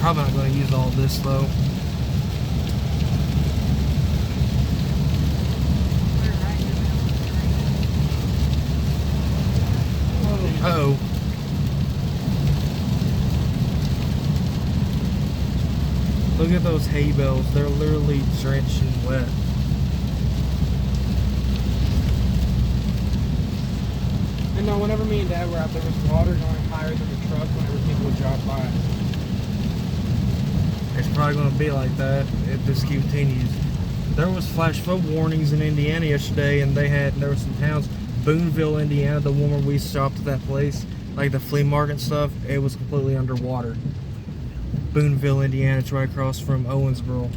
Probably not going to use all this though. Uh-oh. Look at those hay bales. They're literally drenched and wet. And no, whenever me and Dad were out there, was water going higher than the truck whenever people would drive by. It's probably going to be like that if this continues. There was flash flood warnings in Indiana yesterday, and there were some towns, Booneville, Indiana, the one where we stopped at that place, like the flea market and stuff, it was completely underwater. Booneville, Indiana, it's right across from Owensboro.